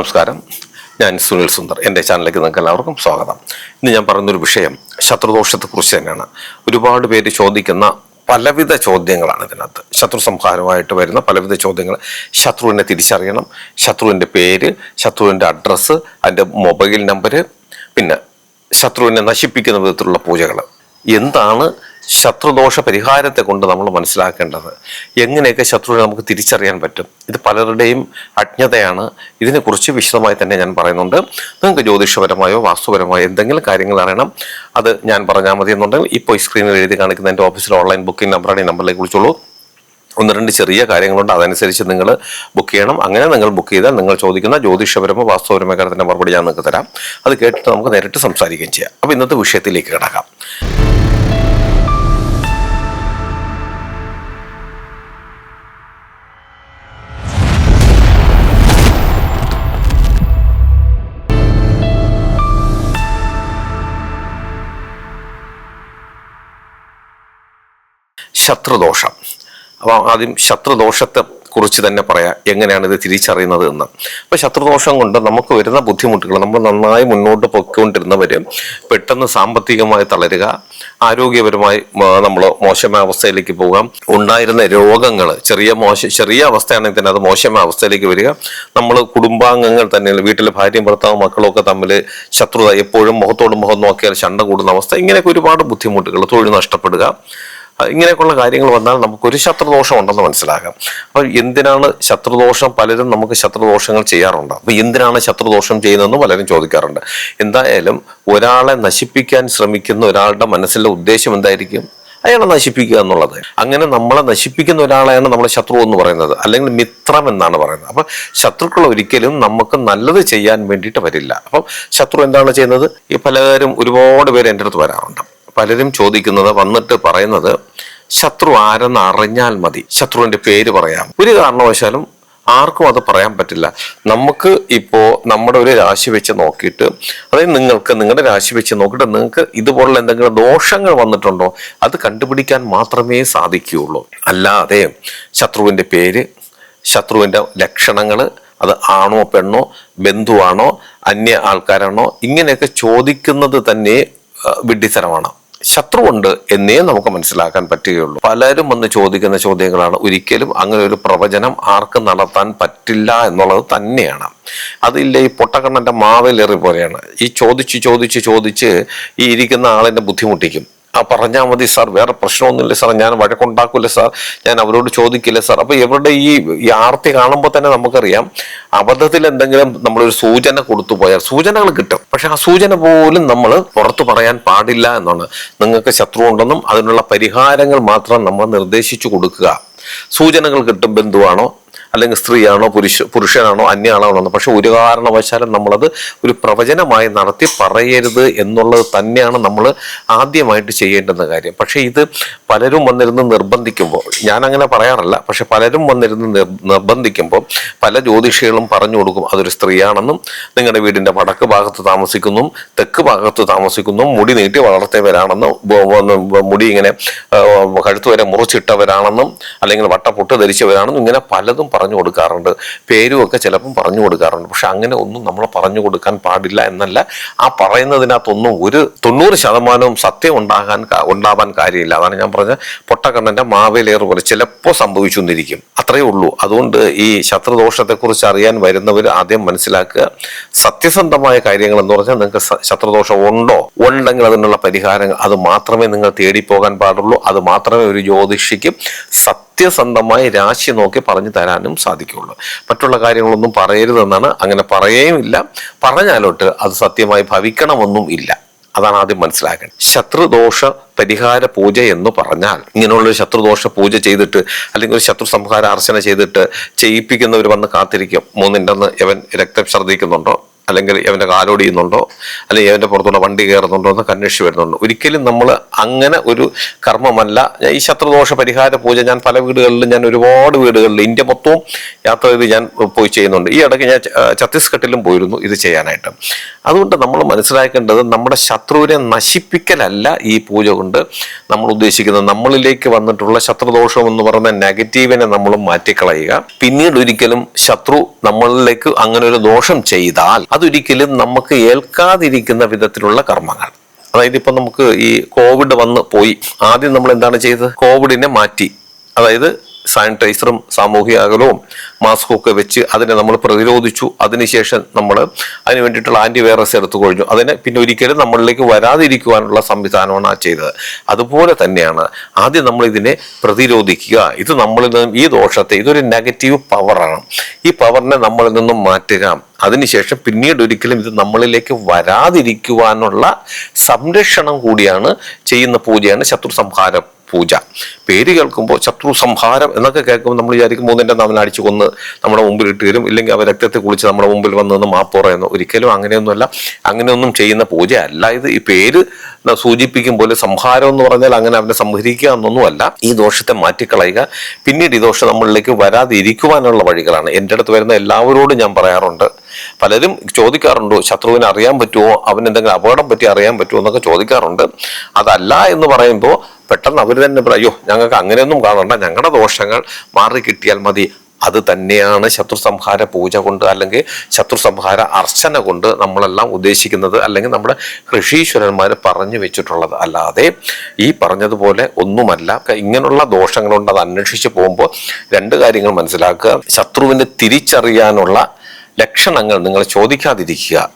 നമസ്കാരം, ഞാൻ സുനിൽ സുന്ദർ. എൻ്റെ ചാനലിലേക്ക് നിങ്ങൾക്ക് എല്ലാവർക്കും സ്വാഗതം. ഇന്ന് ഞാൻ പറയുന്നൊരു വിഷയം ശത്രുദോഷത്തെക്കുറിച്ച് തന്നെയാണ്. ഒരുപാട് പേര് ചോദിക്കുന്ന പലവിധ ചോദ്യങ്ങളാണ് ഇതിനകത്ത്. ശത്രു സംഹാരമായിട്ട് വരുന്ന പലവിധ ചോദ്യങ്ങൾ. ശത്രുവിനെ തിരിച്ചറിയണം, ശത്രുവിൻ്റെ പേര്, ശത്രുവിൻ്റെ അഡ്രസ്സ്, അതിൻ്റെ മൊബൈൽ നമ്പർ, പിന്നെ ശത്രുവിനെ നശിപ്പിക്കുന്ന വിധത്തിലുള്ള പൂജകൾ. എന്താണ് ശത്രുദോഷ പരിഹാരത്തെ കൊണ്ട് നമ്മൾ മനസ്സിലാക്കേണ്ടത്? എങ്ങനെയൊക്കെ ശത്രുവിനെ നമുക്ക് തിരിച്ചറിയാൻ പറ്റും? ഇത് പലരുടെയും അജ്ഞതയാണ്. ഇതിനെക്കുറിച്ച് വിശദമായി തന്നെ ഞാൻ പറയുന്നുണ്ട്. നിങ്ങൾക്ക് ജ്യോതിഷപരമായോ വാസ്തുപരമായോ എന്തെങ്കിലും കാര്യങ്ങൾ അറിയണം, അത് ഞാൻ പറഞ്ഞാൽ മതി എന്നുണ്ടെങ്കിൽ ഇപ്പോൾ ഈ സ്ക്രീനിൽ എഴുതി കാണിക്കുന്ന എൻ്റെ ഓഫീസിലെ ഓൺലൈൻ ബുക്കിംഗ് നമ്പറാണ്. ഈ നമ്പറിലേക്ക് വിളിച്ചോളൂ. ഒന്ന് രണ്ട് ചെറിയ കാര്യങ്ങളുണ്ട്, അതനുസരിച്ച് നിങ്ങൾ ബുക്ക് ചെയ്യണം. അങ്ങനെ നിങ്ങൾ ബുക്ക് ചെയ്താൽ നിങ്ങൾ ചോദിക്കുന്ന ജ്യോതിഷപരമോ വാസ്തുപരമോ കാര്യത്തിൻ്റെ മറുപടി ഞാൻ നിങ്ങൾക്ക് തരാം. അത് കേട്ടിട്ട് നമുക്ക് നേരിട്ട് സംസാരിക്കുകയും ചെയ്യാം. അപ്പോൾ ഇന്നത്തെ വിഷയത്തിലേക്ക് കിടക്കാം. ശത്രുദോഷം. അപ്പോൾ ആദ്യം ശത്രുദോഷത്തെ കുറിച്ച് തന്നെ പറയാം, എങ്ങനെയാണ് ഇത് തിരിച്ചറിയുന്നത് എന്ന്. അപ്പോൾ ശത്രുദോഷം കൊണ്ട് നമുക്ക് വരുന്ന ബുദ്ധിമുട്ടുകൾ, നമ്മൾ നന്നായി മുന്നോട്ട് പൊയ്ക്കൊണ്ടിരുന്നവർ പെട്ടെന്ന് സാമ്പത്തികമായി തളരുക, ആരോഗ്യപരമായി നമ്മൾ മോശമായ അവസ്ഥയിലേക്ക് പോകാം, ഉണ്ടായിരുന്ന രോഗങ്ങൾ ചെറിയ അവസ്ഥയാണെങ്കിൽ തന്നെ അത് മോശമായ അവസ്ഥയിലേക്ക് വരിക, നമ്മൾ കുടുംബാംഗങ്ങൾ തന്നെ വീട്ടിലെ ഭാര്യയും ഭർത്താവും മക്കളും ഒക്കെ തമ്മിൽ ശത്രുത, എപ്പോഴും മുഖത്തോട് മുഖം നോക്കിയാൽ ശണ്ട കൂടുന്ന അവസ്ഥ, ഇങ്ങനെയൊക്കെ ഒരുപാട് ബുദ്ധിമുട്ടുകൾ, തൊഴിൽ നഷ്ടപ്പെടുക, ഇങ്ങനെയൊക്കെയുള്ള കാര്യങ്ങൾ വന്നാൽ നമുക്കൊരു ശത്രുദോഷം ഉണ്ടെന്ന് മനസ്സിലാക്കാം. അപ്പോൾ എന്തിനാണ് ശത്രുദോഷം? പലരും നമുക്ക് ശത്രുദോഷങ്ങൾ ചെയ്യാറുണ്ട്. അപ്പോൾ എന്തിനാണ് ശത്രുദോഷം ചെയ്യുന്നതെന്ന് പലരും ചോദിക്കാറുണ്ട്. എന്തായാലും ഒരാളെ നശിപ്പിക്കാൻ ശ്രമിക്കുന്ന ഒരാളുടെ മനസ്സിലെ ഉദ്ദേശം എന്തായിരിക്കും? അയാളെ നശിപ്പിക്കുക എന്നുള്ളത്. അങ്ങനെ നമ്മളെ നശിപ്പിക്കുന്ന ഒരാളെയാണ് നമ്മൾ ശത്രു എന്ന് പറയുന്നത്, അല്ലെങ്കിൽ മിത്രം എന്നാണ് പറയുന്നത്. അപ്പം ശത്രുക്കൾ ഒരിക്കലും നമുക്ക് നല്ലത് ചെയ്യാൻ വേണ്ടിയിട്ട് വരില്ല. അപ്പം ശത്രു എന്താണ് ചെയ്യുന്നത്? ഈ പലരും ഒരുപാട് പേര് എൻ്റെ അടുത്ത് വരാറുണ്ട്. പലരും ചോദിക്കുന്നത്, വന്നിട്ട് പറയുന്നത്, ശത്രു ആരെന്ന് അറിഞ്ഞാൽ മതി, ശത്രുവിന്റെ പേര് പറയാം. ഒരു കാരണവശാലും ആർക്കും അത് പറയാൻ പറ്റില്ല. നമുക്ക് ഇപ്പോൾ നമ്മുടെ ഒരു രാശി വെച്ച് നോക്കിയിട്ട്, അതായത് നിങ്ങൾക്ക് നിങ്ങളുടെ രാശി വെച്ച് നോക്കിയിട്ട് നിങ്ങൾക്ക് ഇതുപോലുള്ള എന്തെങ്കിലും ദോഷങ്ങൾ വന്നിട്ടുണ്ടോ അത് കണ്ടുപിടിക്കാൻ മാത്രമേ സാധിക്കുകയുള്ളൂ. അല്ലാതെ ശത്രുവിന്റെ പേര്, ശത്രുവിന്റെ ലക്ഷണങ്ങൾ, അത് ആണോ പെണ്ണോ, ബന്ധുവാണോ, അന്യ ആൾക്കാരാണോ, ഇങ്ങനെയൊക്കെ ചോദിക്കുന്നത് തന്നെ വിഡ്ഢിത്തരമാണ്. ശത്രുവുണ്ട് എന്നേ നമുക്ക് മനസ്സിലാക്കാൻ പറ്റുകയുള്ളൂ. പലരും വന്ന് ചോദിക്കുന്ന ചോദ്യങ്ങളാണ്. ഒരിക്കലും അങ്ങനെ ഒരു പ്രവചനം ആർക്കും നടത്താൻ പറ്റില്ല എന്നുള്ളത് തന്നെയാണ്. അതില്ല, ഈ പൊട്ടക്കണ്ണന്റെ മാവേലേറി പോലെയാണ്. ഈ ചോദിച്ച് ഈ ഇരിക്കുന്ന ആളിനെ ബുദ്ധിമുട്ടിക്കും. പറഞ്ഞാൽ മതി സാർ, വേറെ പ്രശ്നമൊന്നുമില്ല സാർ, ഞാൻ വഴക്കുണ്ടാക്കൂല സാർ, ഞാൻ അവരോട് ചോദിക്കില്ല സാർ. അപ്പൊ ഇവരുടെ ഈ ആർത്തി കാണുമ്പോൾ തന്നെ നമുക്കറിയാം, അബദ്ധത്തിൽ എന്തെങ്കിലും നമ്മളൊരു സൂചന കൊടുത്തു പോയാൽ സൂചനകൾ കിട്ടും, പക്ഷെ ആ സൂചന പോലും നമ്മൾ പുറത്തു പറയാൻ പാടില്ല എന്നാണ്. നിങ്ങൾക്ക് ശത്രു ഉണ്ടെന്നും അതിനുള്ള പരിഹാരങ്ങൾ മാത്രം നമ്മൾ നിർദ്ദേശിച്ചു കൊടുക്കുക. സൂചനകൾ കിട്ടും, ബന്ധുവാണോ അല്ലെങ്കിൽ സ്ത്രീയാണോ പുരുഷനാണോ അന്യ ആളാണോ, പക്ഷെ ഒരു കാരണവശാലും നമ്മളത് ഒരു പ്രവചനമായി നടത്തി പറയരുത് എന്നുള്ളത് തന്നെയാണ് നമ്മൾ ആദ്യമായിട്ട് ചെയ്യേണ്ടുന്ന കാര്യം. പക്ഷെ ഇത് പലരും വന്നിരുന്ന് നിർബന്ധിക്കുമ്പോൾ, ഞാൻ അങ്ങനെ പറയാറില്ല, പക്ഷെ പലരും വന്നിരുന്ന് നിർബന്ധിക്കുമ്പോൾ പല ജ്യോതിഷികളും പറഞ്ഞു കൊടുക്കും, അതൊരു സ്ത്രീയാണെന്നും, നിങ്ങളുടെ വീടിന്റെ വടക്ക് ഭാഗത്ത് താമസിക്കുന്നു, തെക്ക് ഭാഗത്ത് താമസിക്കുന്നു, മുടി നീട്ടി വളർത്തിയവരാണെന്നും, മുടി ഇങ്ങനെ കഴുത്ത് വരെ മുറിച്ചിട്ടവരാണെന്നും, അല്ലെങ്കിൽ വട്ടപ്പൊട്ട് ധരിച്ചവരാണെന്നും, ഇങ്ങനെ പലതും പറഞ്ഞു കൊടുക്കാറുണ്ട്. പേരുമൊക്കെ ചിലപ്പം പറഞ്ഞു കൊടുക്കാറുണ്ട്. പക്ഷെ അങ്ങനെ ഒന്നും നമ്മൾ പറഞ്ഞു കൊടുക്കാൻ പാടില്ല എന്നല്ല, ആ പറയുന്നതിനകത്തൊന്നും ഒരു 90% സത്യം ഉണ്ടാവാൻ കാര്യമില്ല. അതാണ് ഞാൻ പറഞ്ഞ പൊട്ടക്കണ്ണന്റെ മാവേലേറ് പോലെ ചിലപ്പോൾ സംഭവിച്ചു എന്നിരിക്കും, അത്രയേ ഉള്ളൂ. അതുകൊണ്ട് ഈ ശത്രുദോഷത്തെക്കുറിച്ച് അറിയാൻ വരുന്നവർ ആദ്യം മനസ്സിലാക്കുക, സത്യസന്ധമായ കാര്യങ്ങൾ എന്ന് പറഞ്ഞാൽ, നിങ്ങൾക്ക് ശത്രുദോഷം ഉണ്ടെങ്കിൽ അതിനുള്ള പരിഹാരങ്ങൾ അത് മാത്രമേ നിങ്ങൾ തേടിപ്പോകാൻ പാടുള്ളൂ. അത് മാത്രമേ ഒരു ജ്യോതിഷിക്ക് സത്യസന്ധമായി രാശി നോക്കി പറഞ്ഞു തരാനും സാധിക്കുള്ളൂ. മറ്റുള്ള കാര്യങ്ങളൊന്നും പറയരുതെന്നാണ്. അങ്ങനെ പറയുകയും ഇല്ല, പറഞ്ഞാലോട്ട് അത് സത്യമായി ഭവിക്കണമെന്നും ഇല്ല. അതാണ് ആദ്യം മനസ്സിലാക്കേണ്ടത്. ശത്രുദോഷ പരിഹാര പൂജ എന്ന് പറഞ്ഞാൽ, ഇങ്ങനെയുള്ളൊരു ശത്രുദോഷ പൂജ ചെയ്തിട്ട് അല്ലെങ്കിൽ ഒരു ശത്രു സംഹാര അർച്ചന ചെയ്തിട്ട് ചെയ്യിപ്പിക്കുന്നവർ വന്ന് കാത്തിരിക്കും. 3 ഇവൻ രക്തം ഛർദ്ദിക്കുന്നുണ്ടോ, അല്ലെങ്കിൽ ഇവന്റെ കാലോടിയുന്നുണ്ടോ, അല്ലെങ്കിൽ ഇവന്റെ പുറത്തുള്ള വണ്ടി കയറുന്നുണ്ടോ എന്നൊക്കെ അന്വേഷിച്ച് വരുന്നുണ്ട്. ഒരിക്കലും നമ്മൾ അങ്ങനെ ഒരു കർമ്മമല്ല. ഈ ശത്രുദോഷ പരിഹാര പൂജ ഞാൻ പല വീടുകളിലും, ഞാൻ ഒരുപാട് വീടുകളിൽ ഇന്ത്യ മൊത്തവും യാത്ര ചെയ്ത് ഞാൻ പോയി ചെയ്യുന്നുണ്ട്. ഈ ഇടയ്ക്ക് ഞാൻ ഛത്തീസ്ഗഡിലും പോയിരുന്നു ഇത് ചെയ്യാനായിട്ട്. അതുകൊണ്ട് നമ്മൾ മനസ്സിലാക്കേണ്ടത് നമ്മുടെ ശത്രുവിനെ നശിപ്പിക്കലല്ല ഈ പൂജ കൊണ്ട് നമ്മൾ ഉദ്ദേശിക്കുന്നത്. നമ്മളിലേക്ക് വന്നിട്ടുള്ള ശത്രുദോഷം എന്ന് പറയുന്ന നെഗറ്റീവിനെ നമ്മൾ മാറ്റിക്കളയുക. പിന്നീട് ഒരിക്കലും ശത്രു നമ്മളിലേക്ക് അങ്ങനെ ഒരു ദോഷം ചെയ്താൽ അതൊരിക്കലും നമുക്ക് ഏൽക്കാതിരിക്കുന്ന വിധത്തിലുള്ള കർമ്മങ്ങൾ. അതായത് ഇപ്പൊ നമുക്ക് ഈ കോവിഡ് വന്ന് പോയി, ആദ്യം നമ്മൾ എന്താണ് ചെയ്തത്? കോവിഡിനെ മാറ്റി, അതായത് സാനിറ്റൈസറും സാമൂഹിക അകലവും മാസ്കും ഒക്കെ വെച്ച് അതിനെ നമ്മൾ പ്രതിരോധിച്ചു. അതിനുശേഷം നമ്മൾ അതിന് വേണ്ടിയിട്ടുള്ള ആന്റിവൈറസ് എടുത്തു കഴിഞ്ഞു. അതിനെ പിന്നെ ഒരിക്കലും നമ്മളിലേക്ക് വരാതിരിക്കുവാനുള്ള സംവിധാനമാണ് ആ ചെയ്തത്. അതുപോലെ തന്നെയാണ് ആദ്യം നമ്മൾ ഇതിനെ പ്രതിരോധിക്കുക. ഇത് നമ്മളിൽ നിന്നും ഈ ദോഷത്തെ, ഇതൊരു നെഗറ്റീവ് പവറാണ്, ഈ പവറിനെ നമ്മളിൽ നിന്നും മാറ്റുക. അതിനുശേഷം പിന്നീട് ഒരിക്കലും ഇത് നമ്മളിലേക്ക് വരാതിരിക്കുവാനുള്ള സംരക്ഷണം കൂടിയാണ് ചെയ്യുന്ന പൂജയാണ് ശത്രു സംഹാരം പൂജ. പേര് കേൾക്കുമ്പോൾ ശത്രു സംഹാരം എന്നൊക്കെ കേൾക്കുമ്പോൾ നമ്മൾ വിചാരിക്കും മൂന്നിന്റെ നാമനെ അടിച്ചു കൊന്ന് നമ്മുടെ മുമ്പിൽ ഇട്ട് തരും, ഇല്ലെങ്കിൽ അവർ രക്തത്തെ കുളിച്ച് നമ്മുടെ മുമ്പിൽ വന്ന് മാപ്പ് പറയുന്നു. ഒരിക്കലും അങ്ങനെയൊന്നുമല്ല, അങ്ങനെയൊന്നും ചെയ്യുന്ന പൂജയല്ല ഇത്. ഈ പേര് സൂചിപ്പിക്കും പോലെ സംഹാരം എന്ന് പറഞ്ഞാൽ അങ്ങനെ അവനെ സംഹരിക്കുക എന്നൊന്നുമല്ല. ഈ ദോഷത്തെ മാറ്റിക്കളയുക, പിന്നീട് ഈ ദോഷം നമ്മളിലേക്ക് വരാതിരിക്കുവാനുള്ള വഴികളാണ്. എൻ്റെ അടുത്ത് വരുന്ന എല്ലാവരോടും ഞാൻ പറയാറുണ്ട്. പലരും ചോദിക്കാറുണ്ട്, ശത്രുവിനെ അറിയാൻ പറ്റുമോ, അവന് എന്തെങ്കിലും അപകടം പറ്റി അറിയാൻ പറ്റുമോ എന്നൊക്കെ ചോദിക്കാറുണ്ട്. അതല്ല എന്ന് പറയുമ്പോൾ പെട്ടെന്ന് അവർ തന്നെ പറയും, അയ്യോ ഞങ്ങൾക്ക് അങ്ങനെയൊന്നും കാണണ്ട, ഞങ്ങളുടെ ദോഷങ്ങൾ മാറി കിട്ടിയാൽ മതി. അത് തന്നെയാണ് ശത്രു സംഹാര പൂജ കൊണ്ട് അല്ലെങ്കിൽ ശത്രു സംഹാര അർച്ചന കൊണ്ട് നമ്മളെല്ലാം ഉദ്ദേശിക്കുന്നത്, അല്ലെങ്കിൽ നമ്മുടെ ഋഷീശ്വരന്മാർ പറഞ്ഞു വെച്ചിട്ടുള്ളത്. അല്ലാതെ ഈ പറഞ്ഞതുപോലെ ഒന്നുമല്ല. ഇങ്ങനെയുള്ള ദോഷങ്ങളുണ്ട്, അത് അന്വേഷിച്ച് പോകുമ്പോൾ രണ്ട് കാര്യങ്ങൾ മനസ്സിലാക്കുക. ശത്രുവിനെ തിരിച്ചറിയാനുള്ള ലക്ഷണങ്ങൾ നിങ്ങൾ ചോദിക്കാതിരിക്കുക.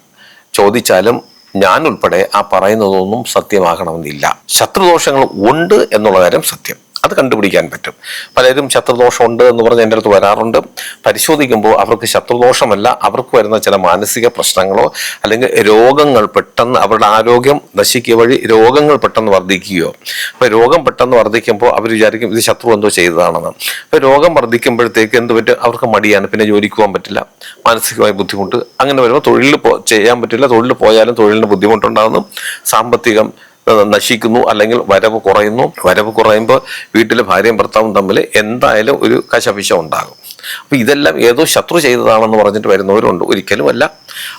ചോദിച്ചാലും ഞാൻ ഉൾപ്പെടെ ആ പറയുന്നതൊന്നും സത്യമാകണമെന്നില്ല. ശത്രുദോഷങ്ങൾ ഉണ്ട് എന്നുള്ള കാര്യം സത്യം, അത് കണ്ടുപിടിക്കാൻ പറ്റും. പലരും ശത്രുദോഷം ഉണ്ട് എന്ന് പറഞ്ഞ് എൻ്റെ അടുത്ത് വരാറുണ്ട്. പരിശോധിക്കുമ്പോൾ അവർക്ക് ശത്രുദോഷമല്ല, അവർക്ക് വരുന്ന ചില മാനസിക പ്രശ്നങ്ങളോ അല്ലെങ്കിൽ രോഗങ്ങൾ പെട്ടെന്ന് അവരുടെ ആരോഗ്യം നശിക്കുക വഴി രോഗങ്ങൾ പെട്ടെന്ന് വർദ്ധിക്കുകയോ. അപ്പോൾ രോഗം പെട്ടെന്ന് വർദ്ധിക്കുമ്പോൾ അവർ വിചാരിക്കും ഇത് ശത്രു എന്തോ ചെയ്തതാണെന്ന്. അപ്പോൾ രോഗം വർദ്ധിക്കുമ്പോഴത്തേക്ക് എന്ത് പറ്റും? അവർക്ക് മടിയാണ്, പിന്നെ ജോലിക്ക് പോകാൻ പറ്റില്ല, മാനസികമായ ബുദ്ധിമുട്ട്. അങ്ങനെ വരുമ്പോൾ തൊഴിൽ ചെയ്യാൻ പറ്റില്ല, തൊഴിൽ പോയാലും തൊഴിലിന് ബുദ്ധിമുട്ടുണ്ടാകുന്നു, സാമ്പത്തികം നശിക്കുന്നു, അല്ലെങ്കിൽ വരവ് കുറയുന്നു. വരവ് കുറയുമ്പോൾ വീട്ടിലെ ഭാര്യയും ഭർത്താവും തമ്മിൽ എന്തായാലും ഒരു കശപിശ ഉണ്ടാകും. അപ്പൊ ഇതെല്ലാം ഏതോ ശത്രു ചെയ്തതാണെന്ന് പറഞ്ഞിട്ട് വരുന്നവരുണ്ട്. ഒരിക്കലുമല്ല.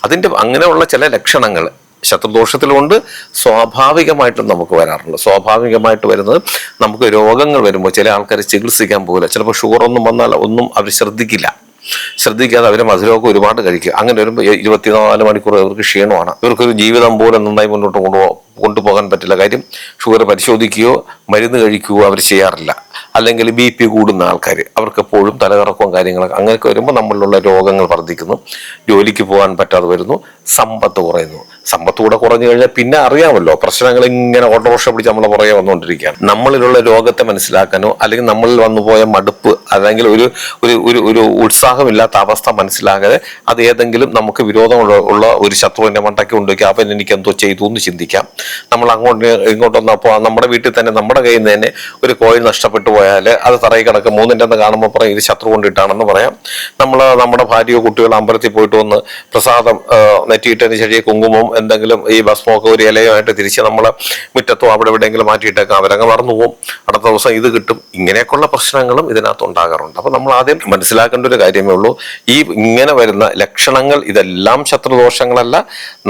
അതിന്റെ അങ്ങനെയുള്ള ചില ലക്ഷണങ്ങൾ ശത്രുദോഷത്തിലുണ്ട്, സ്വാഭാവികമായിട്ടും നമുക്ക് വരാറുണ്ട്. സ്വാഭാവികമായിട്ട് വരുന്നത് നമുക്ക് രോഗങ്ങൾ വരുമ്പോൾ ചില ആൾക്കാർ ചികിത്സിക്കാൻ പോകില്ല. ചിലപ്പോൾ ഷുഗർ ഒന്നും വന്നാൽ ഒന്നും അവർ ശ്രദ്ധിക്കാതെ അവരെ മധുരമൊക്കെ ഒരുപാട് കഴിക്കുക. അങ്ങനെ വരുമ്പോൾ 24 മണിക്കൂർ അവർക്ക് ക്ഷീണമാണ്. ഇവർക്കൊരു ജീവിതം പോലെ നന്നായി മുന്നോട്ട് കൊണ്ടുപോകാൻ പറ്റില്ല. കാര്യം ഷുഗർ പരിശോധിക്കുകയോ മരുന്ന് കഴിക്കുകയോ അവർ ചെയ്യാറില്ല. അല്ലെങ്കിൽ BP കൂടുന്ന ആൾക്കാർ, അവർക്ക് എപ്പോഴും തലകറക്കവും കാര്യങ്ങളൊക്കെ. അങ്ങനെയൊക്കെ വരുമ്പോൾ നമ്മളിലുള്ള രോഗങ്ങൾ വർദ്ധിക്കുന്നു, ജോലിക്ക് പോകാൻ പറ്റാതെ വരുന്നു, സമ്പത്ത് കുറയുന്നു. സമ്പത്ത് കൂടെ കുറഞ്ഞു കഴിഞ്ഞാൽ പിന്നെ അറിയാമല്ലോ, പ്രശ്നങ്ങൾ ഇങ്ങനെ ഓട്ടോറിക്ഷ പിടിച്ച് നമ്മളെ പുറകെ വന്നുകൊണ്ടിരിക്കുകയാണ്. നമ്മളിലുള്ള രോഗത്തെ മനസ്സിലാക്കാനോ അല്ലെങ്കിൽ നമ്മളിൽ വന്നുപോയ മടുപ്പ് അല്ലെങ്കിൽ ഒരു ഒരു ഒരു ഉത്സാഹമില്ലാത്ത അവസ്ഥ മനസ്സിലാകാതെ അത് ഏതെങ്കിലും നമുക്ക് വിരോധമുള്ള ഒരു ശത്രുവിന്റെ മണ്ടയ്ക്ക് കൊണ്ടുവയ്ക്കുക, അവൻ എനിക്ക് എന്തോ ചെയ്തു എന്ന് ചിന്തിക്കാം. നമ്മൾ ഇങ്ങോട്ടൊന്ന് അപ്പോൾ നമ്മുടെ വീട്ടിൽ തന്നെ നമ്മുടെ കയ്യിൽ നിന്ന് തന്നെ ഒരു കോയിൽ നഷ്ടപ്പെട്ടു പോയാൽ അത് തറയിൽ കിടക്കും, മൂന്നിൻ്റെ കാണുമ്പോൾ പറയും ഇത് ശത്രു കൊണ്ടിട്ടാണെന്ന് പറയാം. നമ്മുടെ ഭാര്യയോ കുട്ടികളോ അമ്പലത്തിൽ പോയിട്ട് വന്ന് പ്രസാദം നെറ്റിയിട്ടതിന് ശേഷം കുങ്കുമം എന്തെങ്കിലും ഈ ഭസ്മമൊക്കെ ഒരു ഇലയുമായിട്ട് തിരിച്ച് നമ്മളെ മുറ്റത്തോ അവിടെ എവിടെയെങ്കിലും മാറ്റിയിട്ടേക്കാം, അവരങ്ങ് മറന്നു പോകും. അടുത്ത ദിവസം ഇത് കിട്ടും. ഇങ്ങനെയൊക്കെയുള്ള പ്രശ്നങ്ങളും ഇതിനകത്ത് ഉണ്ടാകാറുണ്ട്. അപ്പൊ നമ്മൾ ആദ്യം മനസ്സിലാക്കേണ്ട ഒരു കാര്യമേ ഉള്ളൂ, ഈ ഇങ്ങനെ വരുന്ന ലക്ഷണങ്ങൾ ഇതെല്ലാം ശത്രുദോഷങ്ങളല്ല,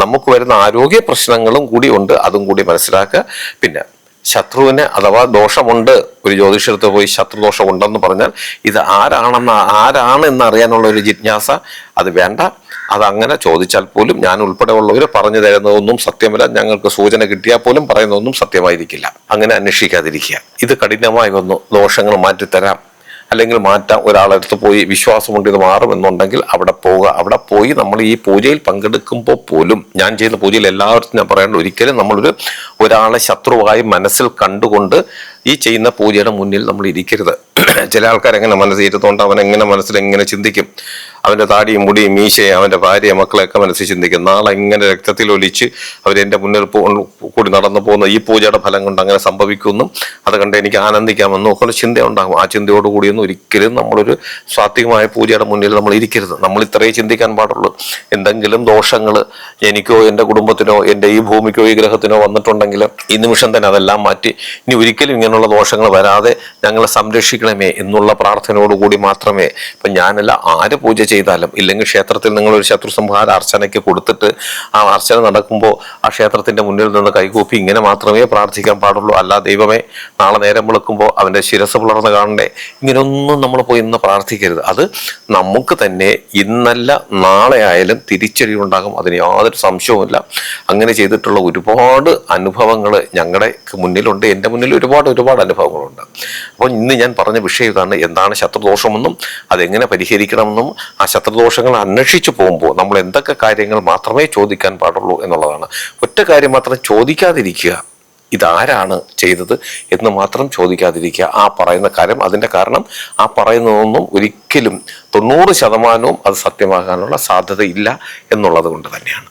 നമുക്ക് വരുന്ന ആരോഗ്യ പ്രശ്നങ്ങളും കൂടി ഉണ്ട്. അതും കൂടി മനസ്സിലാക്കുക. പിന്നെ ശത്രുവിന് അഥവാ ദോഷമുണ്ട്, ഒരു ജ്യോതിഷത്ത് പോയി ശത്രുദോഷം ഉണ്ടെന്ന് പറഞ്ഞാൽ ഇത് ആരാണ് എന്ന് അറിയാനുള്ള ഒരു ജിജ്ഞാസ അത് വേണ്ട. അതങ്ങനെ ചോദിച്ചാൽ പോലും ഞാൻ ഉൾപ്പെടെ ഉള്ളവർ പറഞ്ഞു തരുന്നതൊന്നും സത്യമല്ല, ഞങ്ങൾക്ക് സൂചന കിട്ടിയാൽ പോലും പറയുന്നതൊന്നും സത്യമായിരിക്കില്ല. അങ്ങനെ അന്വേഷിക്കാതിരിക്കുക. ഇത് കഠിനമായി വന്നു, ദോഷങ്ങൾ മാറ്റിത്തരാം അല്ലെങ്കിൽ മാറ്റാം, ഒരാളടുത്ത് പോയി വിശ്വാസമുണ്ട് ഇത് മാറുമെന്നുണ്ടെങ്കിൽ അവിടെ പോവുക. അവിടെ പോയി നമ്മൾ ഈ പൂജയിൽ പങ്കെടുക്കുമ്പോൾ പോലും, ഞാൻ ചെയ്യുന്ന പൂജയിൽ എല്ലാവർക്കും ഞാൻ പറയേണ്ടത്, ഒരിക്കലും ഒരാളെ ശത്രുവായി മനസ്സിൽ കണ്ടുകൊണ്ട് ഈ ചെയ്യുന്ന പൂജയുടെ മുന്നിൽ നമ്മൾ ഇരിക്കരുത്. ചില ആൾക്കാർ എങ്ങനെ മനസ്സിരുത്തോണ്ട് അവൻ എങ്ങനെ മനസ്സിൽ എങ്ങനെ ചിന്തിക്കും, അവൻ്റെ താടിയും മുടിയും മീശയും അവൻ്റെ ഭാര്യ മക്കളെയൊക്കെ മനസ്സിൽ ചിന്തിക്കും. നാളെ ഇങ്ങനെ രക്തത്തിൽ ഒലിച്ച് അവരെൻ്റെ മുന്നിൽ കൂടി നടന്നു പോകുന്ന ഈ പൂജയുടെ ഫലം കൊണ്ട് അങ്ങനെ സംഭവിക്കുമെന്നും അത് കണ്ട് എനിക്ക് ആനന്ദിക്കാമെന്നും ഒക്കെ ചിന്ത ഉണ്ടാകും. ആ ചിന്തയോടുകൂടിയൊന്നും ഒരിക്കലും നമ്മളൊരു സാത്വികമായ പൂജയുടെ മുന്നിൽ നമ്മൾ ഇരിക്കരുത്. നമ്മൾ ഇത്രയേ ചിന്തിക്കാൻ പാടുള്ളൂ. എന്തെങ്കിലും ദോഷങ്ങൾ എനിക്കോ എൻ്റെ കുടുംബത്തിനോ എൻ്റെ ഈ ഭൂമിക്കോ ഈ ഗ്രഹത്തിനോ വന്നിട്ടുണ്ടെങ്കിൽ ഈ നിമിഷം തന്നെ അതെല്ലാം മാറ്റി ഇനി ഒരിക്കലും ഇങ്ങനെയുള്ള ദോഷങ്ങൾ വരാതെ ഞങ്ങളെ സംരക്ഷിക്കണമേ എന്നുള്ള പ്രാർത്ഥനയോടുകൂടി മാത്രമേ. ഇപ്പം ഞാനല്ല ആര് പൂജ ചെയ്താലും, ഇല്ലെങ്കിൽ ക്ഷേത്രത്തിൽ നിങ്ങളൊരു ശത്രു സംഹാര അർച്ചനയ്ക്ക് കൊടുത്തിട്ട് ആ അർച്ചന നടക്കുമ്പോൾ ആ ക്ഷേത്രത്തിൻ്റെ മുന്നിൽ നിന്ന് കൈകൂപ്പി ഇങ്ങനെ മാത്രമേ പ്രാർത്ഥിക്കാൻ പാടുള്ളൂ. അല്ല ദൈവമേ നാളെ നേരം വിളക്കുമ്പോൾ അവൻ്റെ ശിരസ് പുലർന്ന് കാണണ്ടേ, ഇങ്ങനെയൊന്നും നമ്മൾ പോയി ഇന്ന് പ്രാർത്ഥിക്കരുത്. അത് നമുക്ക് തന്നെ ഇന്നല്ല നാളെ ആയാലും തിരിച്ചടിയുണ്ടാകും, അതിന് യാതൊരു സംശയവുമില്ല. അങ്ങനെ ചെയ്തിട്ടുള്ള ഒരുപാട് അനുഭവങ്ങൾ ഞങ്ങളുടെ മുന്നിലുണ്ട്, എൻ്റെ മുന്നിൽ ഒരുപാട് അനുഭവങ്ങളുണ്ട്. അപ്പോൾ ഇന്ന് ഞാൻ പറഞ്ഞ വിഷയം ഇതാണ്, എന്താണ് ശത്രുദോഷമെന്നും അതെങ്ങനെ പരിഹരിക്കണമെന്നും ആ ശത്രുദോഷങ്ങൾ അന്വേഷിച്ചു പോകുമ്പോൾ നമ്മൾ എന്തൊക്കെ കാര്യങ്ങൾ മാത്രമേ ചോദിക്കാൻ പാടുള്ളൂ എന്നുള്ളതാണ്. ഒറ്റ കാര്യം മാത്രം ചോദിക്കാതിരിക്കുക, ഇതാരാണ് ചെയ്തത് എന്ന് മാത്രം ചോദിക്കാതിരിക്കുക. ആ പറയുന്ന കാര്യം, അതിൻ്റെ കാരണം ആ പറയുന്നതൊന്നും ഒരിക്കലും 90% അത് സത്യമാകാനുള്ള സാധ്യതയില്ല എന്നുള്ളത് കൊണ്ട് തന്നെയാണ്.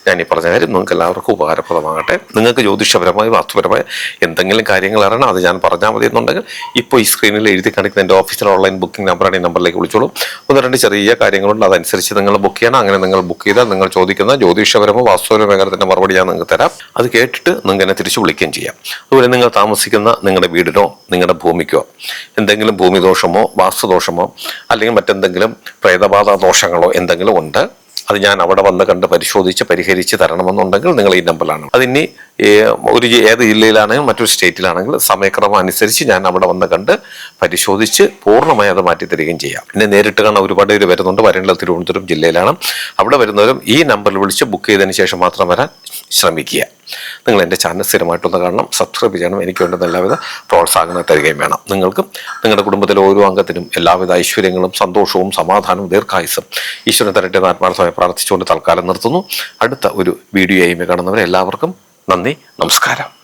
ഞാൻ ഈ പറഞ്ഞ കാര്യം നിങ്ങൾക്ക് എല്ലാവർക്കും ഉപകാരപ്രദമാകട്ടെ. നിങ്ങൾക്ക് ജ്യോതിഷപരമായി വാസ്തുപരമായി എന്തെങ്കിലും കാര്യങ്ങൾ അറിയണം, അത് ഞാൻ പറഞ്ഞാൽ മതി എന്നുണ്ടെങ്കിൽ ഇപ്പോൾ ഈ സ്ക്രീനിൽ എഴുതി കാണിക്കുന്ന എൻ്റെ ഓഫീസിലെ ഓൺലൈൻ ബുക്കിംഗ് നമ്പറാണ്. ഈ നമ്പറിലേക്ക് വിളിച്ചോളൂ. 1-2 ചെറിയ കാര്യങ്ങളുണ്ട്, അതനുസരിച്ച് നിങ്ങൾ ബുക്ക് ചെയ്യണം. അങ്ങനെ നിങ്ങൾ ബുക്ക് ചെയ്താൽ നിങ്ങൾ ചോദിക്കുന്ന ജ്യോതിഷപരമോ വാസ്തുപരമോ മേഖലത്തിൻ്റെ മറുപടി ഞാൻ നിങ്ങൾക്ക് തരാം. അത് കേട്ടിട്ട് നിങ്ങൾക്ക് എന്നെ തിരിച്ച് വിളിക്കുകയും ചെയ്യാം. അതുപോലെ നിങ്ങൾ താമസിക്കുന്ന നിങ്ങളുടെ വീടിനോ നിങ്ങളുടെ ഭൂമിക്കോ എന്തെങ്കിലും ഭൂമിദോഷമോ വാസ്തുദോഷമോ അല്ലെങ്കിൽ മറ്റെന്തെങ്കിലും പ്രേതബാധ ദോഷങ്ങളോ എന്തെങ്കിലും ഉണ്ട്, അത് ഞാൻ അവിടെ വന്ന് കണ്ട് പരിശോധിച്ച് പരിഹരിച്ച് തരണമെന്നുണ്ടെങ്കിൽ നിങ്ങൾ ഈ നമ്പറിലാണ്. അതിനി ഏത് ജില്ലയിലാണെങ്കിലും മറ്റൊരു സ്റ്റേറ്റിലാണെങ്കിൽ സമയക്രമം അനുസരിച്ച് ഞാൻ അവിടെ വന്ന് കണ്ട് പരിശോധിച്ച് പൂർണ്ണമായി അത് മാറ്റിത്തരികയും ചെയ്യാം. പിന്നെ നേരിട്ട് കാണാൻ ഒരുപാട് പേര് വരുന്നുണ്ട്. വരേണ്ടത് തിരുവനന്തപുരം ജില്ലയിലാണ്. അവിടെ വരുന്നവരും ഈ നമ്പറിൽ വിളിച്ച് ബുക്ക് ചെയ്തതിന് ശേഷം മാത്രം വരാൻ ശ്രമിക്കുക. നിങ്ങൾ എൻ്റെ ചാനൽ സ്ഥിരമായിട്ടൊന്ന് കാണണം, സബ്സ്ക്രൈബ് ചെയ്യണം. എനിക്ക് വേണ്ടുന്ന എല്ലാവിധ പ്രോത്സാഹനം തരികയും വേണം. നിങ്ങൾക്കും നിങ്ങളുടെ കുടുംബത്തിലെ ഓരോ അംഗത്തിനും എല്ലാവിധ ഐശ്വര്യങ്ങളും സന്തോഷവും സമാധാനവും ദീർഘായുസ്സും ഈശ്വരൻ തരട്ടെ എന്ന് ആത്മാർത്ഥമായി പ്രാർത്ഥിച്ചുകൊണ്ട് തൽക്കാലം നിർത്തുന്നു. അടുത്ത ഒരു വീഡിയോയുമായി കാണുന്നവരെ എല്ലാവർക്കും നന്ദി, നമസ്കാരം.